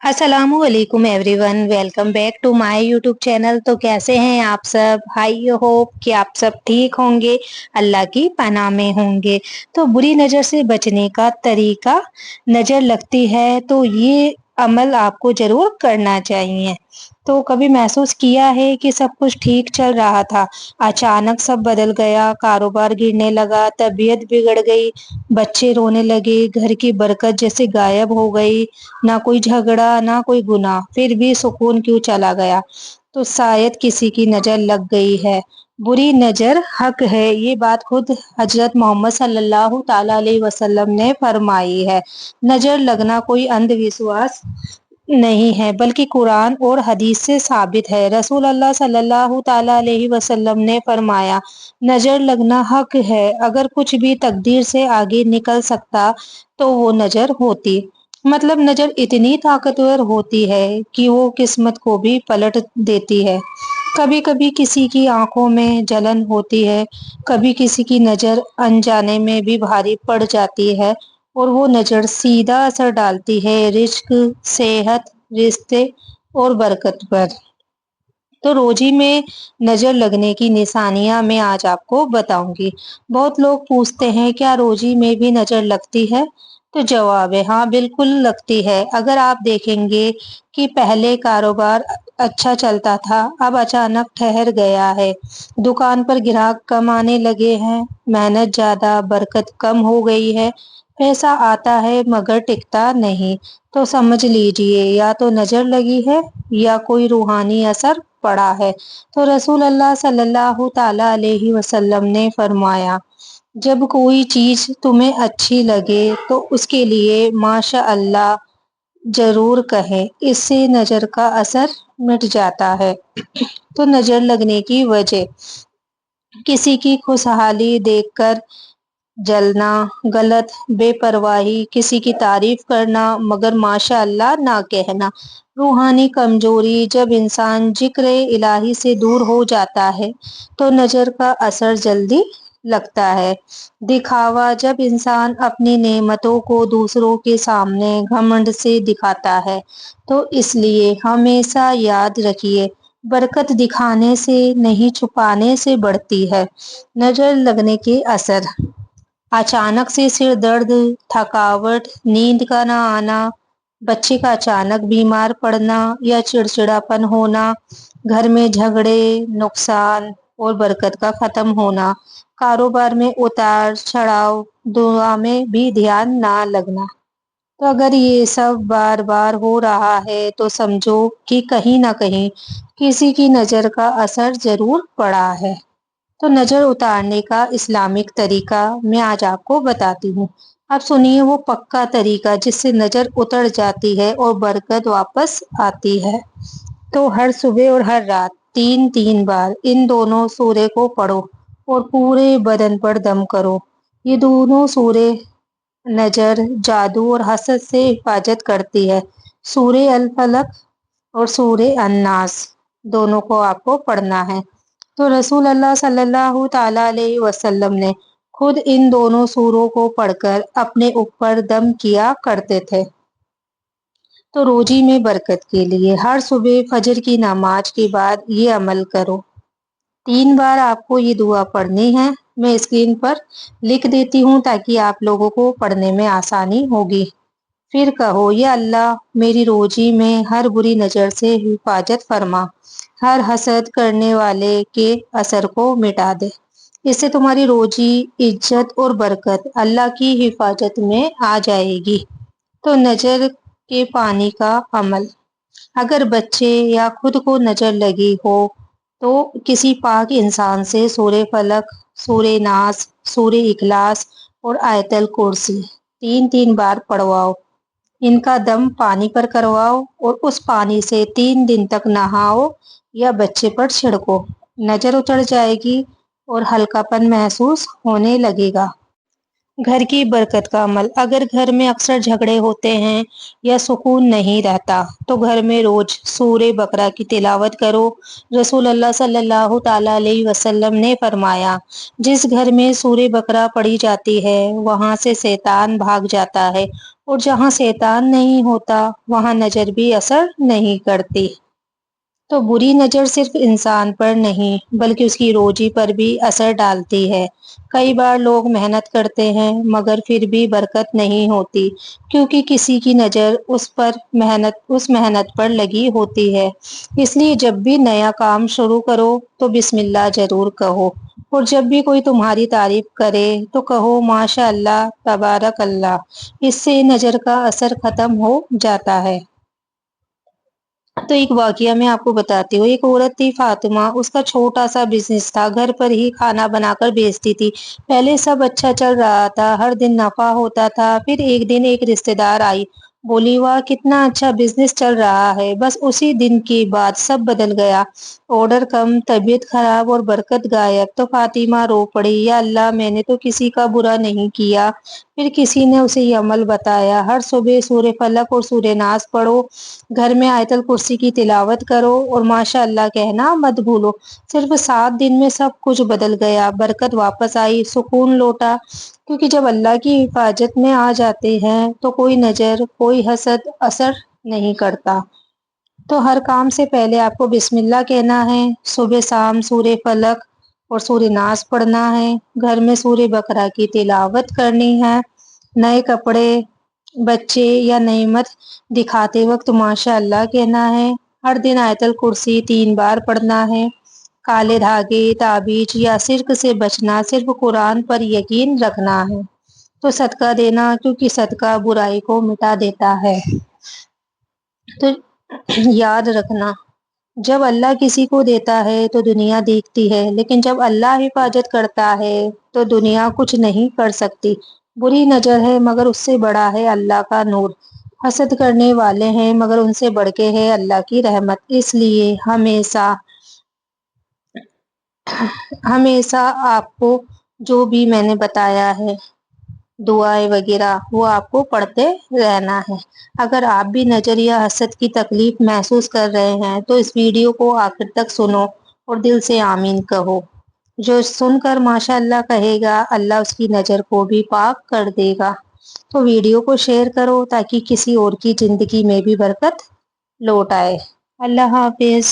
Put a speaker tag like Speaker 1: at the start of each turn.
Speaker 1: असलामुअलैकुम everyone, welcome back to my YouTube channel. तो कैसे हैं आप सब? आई होप कि आप सब ठीक होंगे, अल्लाह की पनाह में होंगे। तो बुरी नज़र से बचने का तरीका, नज़र लगती है तो ये अमल आपको जरूर करना चाहिए। तो कभी महसूस किया है कि सब कुछ ठीक चल रहा था, अचानक सब बदल गया, कारोबार गिरने लगा, तबीयत बिगड़ गई, बच्चे रोने लगे, घर की बरकत जैसे गायब हो गई, ना कोई झगड़ा ना कोई गुनाह, फिर भी सुकून क्यों चला गया? तो शायद किसी की नजर लग गई है। बुरी नजर हक है, ये बात खुद हजरत मोहम्मद सल्लल्लाहु ताला अलैहि वसल्लम ने फरमाई है। नजर लगना कोई अंधविश्वास नहीं है, बल्कि कुरान और हदीस से साबित है। रसूल अल्लाह सल्लल्लाहु ताला अलैहि वसल्लम ने फरमाया, नजर लगना हक है। अगर कुछ भी तकदीर से आगे निकल सकता तो वो नजर होती। मतलब नजर इतनी ताकतवर होती है कि वो किस्मत को भी पलट देती है। कभी कभी किसी की आंखों में जलन होती है, कभी किसी की नजर अनजाने में भी भारी पड़ जाती है, और वो नजर सीधा असर डालती है रिस्क, सेहत, रिश्ते और बरकत पर। तो रोजी में नजर लगने की निशानियां मैं आज आपको बताऊंगी। बहुत लोग पूछते हैं क्या रोजी में भी नजर लगती है? तो जवाब है हाँ, बिल्कुल लगती है। अगर आप देखेंगे कि पहले कारोबार अच्छा चलता था, अब अचानक ठहर गया है, दुकान पर ग्राहक कम आने लगे हैं, मेहनत ज्यादा बरकत कम हो गई है, पैसा आता है मगर टिकता नहीं, तो समझ लीजिए या तो नजर लगी है या कोई रूहानी असर पड़ा है। तो रसूल अल्लाह सल्लल्लाहु ताला अलैहि वसल्लम ने फरमाया, जब कोई चीज तुम्हें अच्छी लगे तो उसके लिए माशा अल्लाह जरूर कहें, इससे नजर का असर मिट जाता है। तो नजर लगने की वजह, किसी की खुशहाली देखकर जलना, गलत बेपरवाही, किसी की तारीफ करना मगर माशा अल्लाह ना कहना, रूहानी कमजोरी, जब इंसान जिक्र इलाही से दूर हो जाता है तो नजर का असर जल्दी लगता है। दिखावा, जब इंसान अपनी नेमतों को दूसरों के सामने घमंड से दिखाता है। तो इसलिए हमेशा याद रखिए, बरकत दिखाने से नहीं छुपाने से बढ़ती है। नजर लगने के असर, अचानक से सिर दर्द, थकावट, नींद का ना आना, बच्चे का अचानक बीमार पड़ना या चिड़चिड़ापन होना, घर में झगड़े, नुकसान और बरकत का खत्म होना, कारोबार में उतार चढ़ाव, दुआ में भी ध्यान ना लगना। तो अगर ये सब बार बार हो रहा है तो समझो कि कहीं ना कहीं किसी की नजर का असर जरूर पड़ा है। तो नजर उतारने का इस्लामिक तरीका मैं आज आपको बताती हूँ। अब सुनिए वो पक्का तरीका जिससे नजर उतर जाती है और बरकत वापस आती है। तो हर सुबह और हर रात तीन तीन बार इन दोनों सूरे को पढ़ो और पूरे बदन पर दम करो। ये दोनों सूरे नजर, जादू और हसद से हिफाजत करती है। सूरे अल फलक और सूरे अन्नास, दोनों को आपको पढ़ना है। तो रसूल अल्लाह सल्लल्लाहु ताला अलैहि वसल्लम ने खुद इन दोनों सूरों को पढ़कर अपने ऊपर दम किया करते थे। तो रोजी में बरकत के लिए हर सुबह फजर की नमाज के बाद ये अमल करो। तीन बार आपको ये दुआ पढ़नी है, मैं स्क्रीन पर लिख देती हूँ ताकि आप लोगों को पढ़ने में आसानी होगी। फिर कहो, या अल्लाह मेरी रोजी में हर बुरी नज़र से हिफाजत फरमा, हर हसद करने वाले के असर को मिटा दे। इससे तुम्हारी रोजी, इज्जत और बरकत अल्लाह की हिफाजत में आ जाएगी। तो नजर के पानी का अमल, अगर बच्चे या खुद को नजर लगी हो तो किसी पाक इंसान से सूरे फलक, सूरे नास, सूरे इखलास और आयतल कुर्सी तीन तीन बार पढ़वाओ। इनका दम पानी पर करवाओ और उस पानी से 3 दिन तक नहाओ या बच्चे पर छिड़को। नजर उतर जाएगी और हल्कापन महसूस होने लगेगा। घर की बरकत का अमल, अगर घर में अक्सर झगड़े होते हैं या सुकून नहीं रहता तो घर में रोज सूरे बकरा की तिलावत करो। रसूल अल्लाह सल्लल्लाहु ताला अलैहि वसल्लम ने फरमाया, जिस घर में सूरे बकरा पढ़ी जाती है वहां से शैतान भाग जाता है اور جہاں شیطان نہیں ہوتا وہاں نظر بھی اثر نہیں کرتی۔ تو بری نظر صرف انسان پر نہیں بلکہ اس کی روزی پر بھی اثر ڈالتی ہے۔ کئی بار لوگ محنت کرتے ہیں مگر پھر بھی برکت نہیں ہوتی کیونکہ کسی کی نظر اس محنت پر لگی ہوتی ہے۔ اس لیے جب بھی نیا کام شروع کرو تو بسم اللہ ضرور کہو، اور جب بھی کوئی تمہاری تعریف کرے تو کہو ماشاء اللہ تبارک اللہ، اس سے نظر کا اثر ختم ہو جاتا ہے۔ تو ایک واقعہ میں آپ کو بتاتی ہوں۔ ایک عورت تھی فاطمہ، اس کا چھوٹا سا بزنس تھا، گھر پر ہی کھانا بنا کر بیچتی تھی۔ پہلے سب اچھا چل رہا تھا، ہر دن نفع ہوتا تھا۔ پھر ایک دن ایک رشتہ دار آئی، بولی واہ کتنا اچھا بزنس چل رہا ہے، بس اسی دن کے بعد سب بدل گیا، آرڈر کم، طبیعت خراب اور برکت غائب۔ تو فاطمہ رو پڑی، یا اللہ میں نے تو کسی کا برا نہیں کیا۔ پھر کسی نے اسے یہ عمل بتایا، ہر صبح سورہ فلق اور سورہ ناس پڑھو، گھر میں آیت الکرسی کی تلاوت کرو اور ماشاء اللہ کہنا مت بھولو۔ صرف 7 دن میں سب کچھ بدل گیا، برکت واپس آئی، سکون لوٹا۔ کیونکہ جب اللہ کی حفاظت میں آ جاتے ہیں تو کوئی نظر، کوئی حسد اثر نہیں کرتا۔ تو ہر کام سے پہلے آپ کو بسم اللہ کہنا ہے، صبح شام سورہ فلق اور سورہ ناس پڑھنا ہے، گھر میں سورہ بقرہ کی تلاوت کرنی ہے، نئے کپڑے، بچے یا نعمت دکھاتے وقت ماشاء اللہ کہنا ہے، ہر دن آیت الکرسی 3 بار پڑھنا ہے، کالے دھاگے، تعبیذ یا شرک سے بچنا، صرف قرآن پر یقین رکھنا ہے۔ تو صدقہ دینا، کیونکہ صدقہ برائی کو مٹا دیتا ہے۔ تو یاد رکھنا، جب اللہ کسی کو دیتا ہے تو دنیا دیکھتی ہے، لیکن جب اللہ حفاظت کرتا ہے تو دنیا کچھ نہیں کر سکتی۔ بری نظر ہے مگر اس سے بڑا ہے اللہ کا نور، حسد کرنے والے ہیں مگر ان سے بڑھ کے ہے اللہ کی رحمت۔ اس لیے ہمیشہ آپ کو جو بھی میں نے بتایا ہے دعائیں وغیرہ وہ آپ کو پڑھتے رہنا ہے۔ اگر آپ بھی نظر یا حسد کی تکلیف محسوس کر رہے ہیں تو اس ویڈیو کو آخر تک سنو اور دل سے آمین کہو۔ جو سن کر ماشاء اللہ کہے گا اللہ اس کی نظر کو بھی پاک کر دے گا۔ تو ویڈیو کو شیئر کرو تاکہ کسی اور کی زندگی میں بھی برکت لوٹ آئے۔ اللہ حافظ۔